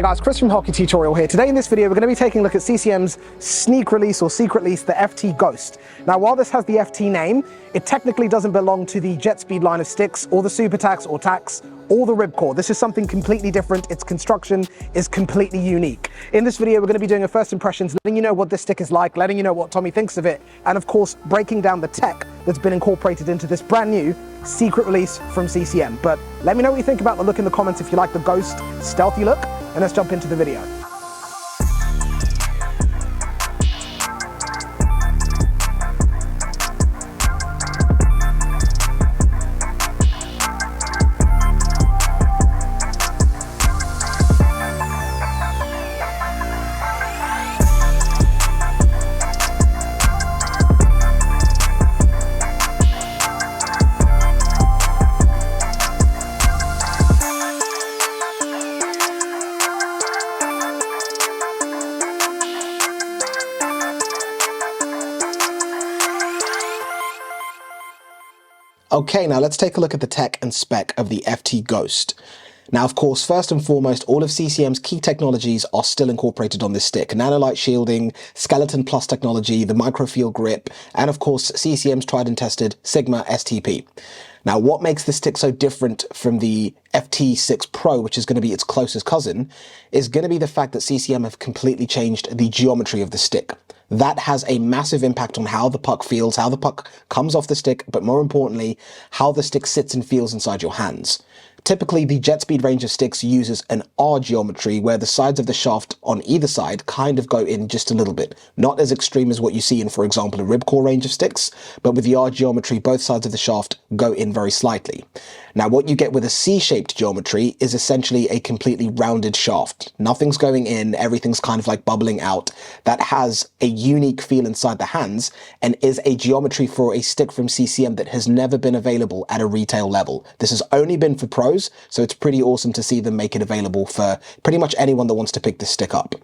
Hey guys, Chris from Hockey Tutorial here. Today in this video, we're going to be taking a look at CCM's sneak release or secret release, the FT Ghost. Now, while this has the FT name, it technically doesn't belong to the Jet Speed line of sticks or the Super Tax or Tax or the Ripcore. This is something completely different. Its construction is completely unique. In this video, we're going to be doing a first impressions, letting you know what this stick is like, letting you know what Tommy thinks of it, and of course, breaking down the tech that's been incorporated into this brand new secret release from CCM. But let me know what you think about the look in the comments if you like the Ghost stealthy look, and let's jump into the video. Okay, now let's take a look at the tech and spec of the FT Ghost. Now, of course, first and foremost, all of CCM's key technologies are still incorporated on this stick. Nanolite shielding, Skeleton Plus technology, the microfield grip, and of course, CCM's tried and tested Sigma STP. Now, what makes this stick so different from the FT6 Pro, which is going to be its closest cousin, is going to be the fact that CCM have completely changed the geometry of the stick. That has a massive impact on how the puck feels, how the puck comes off the stick, but more importantly, how the stick sits and feels inside your hands. Typically, the jet speed range of sticks uses an R geometry where the sides of the shaft on either side kind of go in just a little bit. Not as extreme as what you see in, for example, a ribcore range of sticks, but with the R geometry, both sides of the shaft go in very slightly. Now, what you get with a C-shaped geometry is essentially a completely rounded shaft. Nothing's going in, everything's kind of like bubbling out. That has a unique feel inside the hands and is a geometry for a stick from CCM that has never been available at a retail level. This has only been for pros, so it's pretty awesome to see them make it available for pretty much anyone that wants to pick this stick up.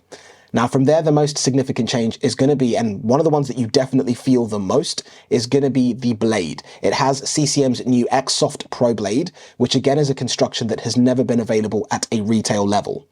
Now, from there, the most significant change is going to be, and one of the ones that you definitely feel the most, is going to be the blade. It has CCM's new Xsoft Pro Blade, which again is a construction that has never been available at a retail level.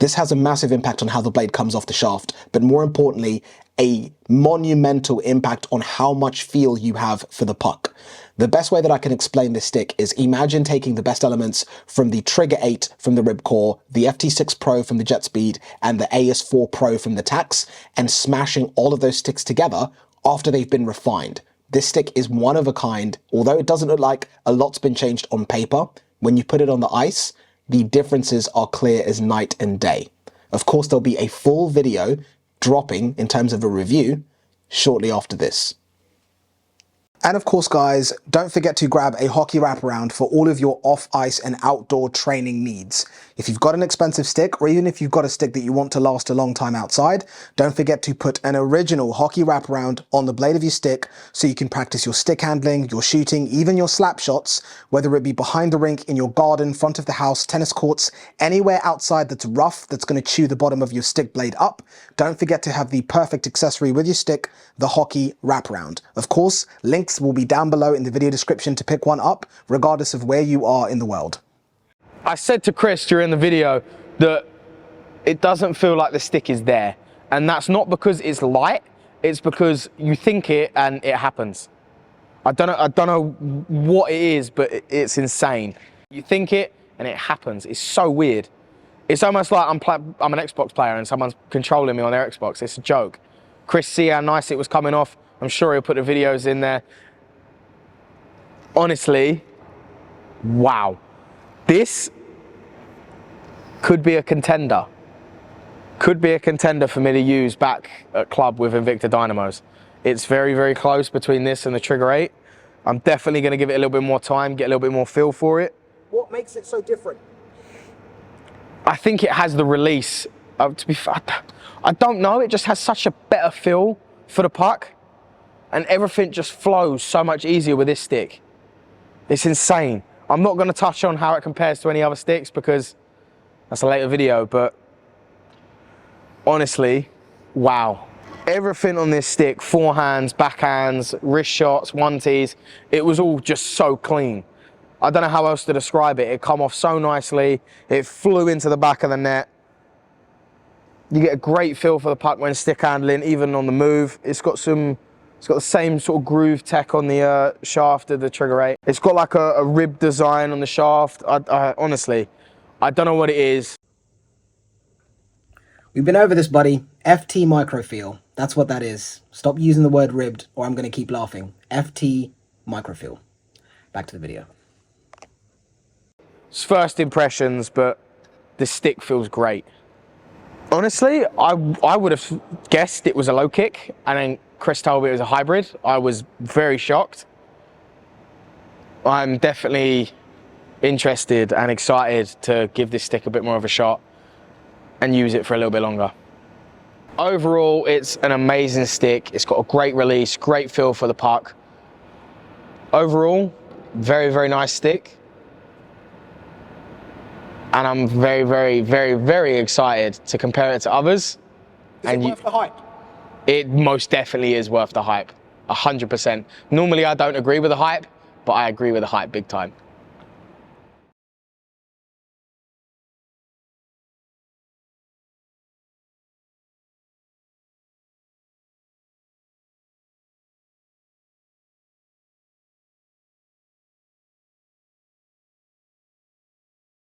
This has a massive impact on how the blade comes off the shaft, but more importantly, a monumental impact on how much feel you have for the puck. The best way that I can explain this stick is imagine taking the best elements from the Trigger 8 from the Ripcore, the FT6 Pro from the Jet Speed, and the AS4 Pro from the Tax, and smashing all of those sticks together after they've been refined. This stick is one of a kind. Although it doesn't look like a lot's been changed on paper, when you put it on the ice, the differences are clear as night and day. Of course, there'll be a full video dropping in terms of a review shortly after this. And of course, guys, don't forget to grab a hockey wraparound for all of your off-ice and outdoor training needs. If you've got an expensive stick, or even if you've got a stick that you want to last a long time outside, don't forget to put an original hockey wraparound on the blade of your stick so you can practice your stick handling, your shooting, even your slap shots, whether it be behind the rink, in your garden, front of the house, tennis courts, anywhere outside that's rough, that's going to chew the bottom of your stick blade up. Don't forget to have the perfect accessory with your stick, the hockey wraparound. Of course, links will be down below in the video description to pick one up, regardless of where you are in the world. I said to Chris during the video that it doesn't feel like the stick is there. And that's not because it's light, it's because you think it and it happens. I don't know what it is, but it's insane. You think it and it happens. It's so weird. It's almost like I'm an Xbox player and someone's controlling me on their Xbox. It's a joke. Chris, see how nice it was coming off. I'm sure he'll put the videos in there. Honestly, wow. This could be a contender. Could be a contender for me to use back at club with Invicta Dynamos. It's very, very close between this and the Trigger 8. I'm definitely going to give it a little bit more time, get a little bit more feel for it. What makes it so different? I think it has the release. To be fair, I don't know. It just has such a better feel for the puck. And everything just flows so much easier with this stick. It's insane. I'm not going to touch on how it compares to any other sticks because that's a later video, but honestly, wow. Everything on this stick, forehands, backhands, wrist shots, one-tees, it was all just so clean. I don't know how else to describe it. It come off so nicely. It flew into the back of the net. You get a great feel for the puck when stick handling, even on the move. It's got the same sort of groove tech on the shaft of the trigger 8. It's got like a rib design on the shaft. Honestly, I don't know what it is. We've been over this, buddy. FT microfeel. That's what that is. Stop using the word ribbed or I'm going to keep laughing. FT microfeel. Back to the video. It's first impressions, but the stick feels great. Honestly, I would have guessed it was a low kick, and then Chris told me it was a hybrid. I was very shocked. I'm definitely interested and excited to give this stick a bit more of a shot and use it for a little bit longer. Overall, it's an amazing stick. It's got a great release, great feel for the puck. Overall, very, very nice stick. And I'm very, very, very, very excited to compare it to others. Is it worth the hype? It most definitely is worth the hype, 100%. Normally I don't agree with the hype, but I agree with the hype big time.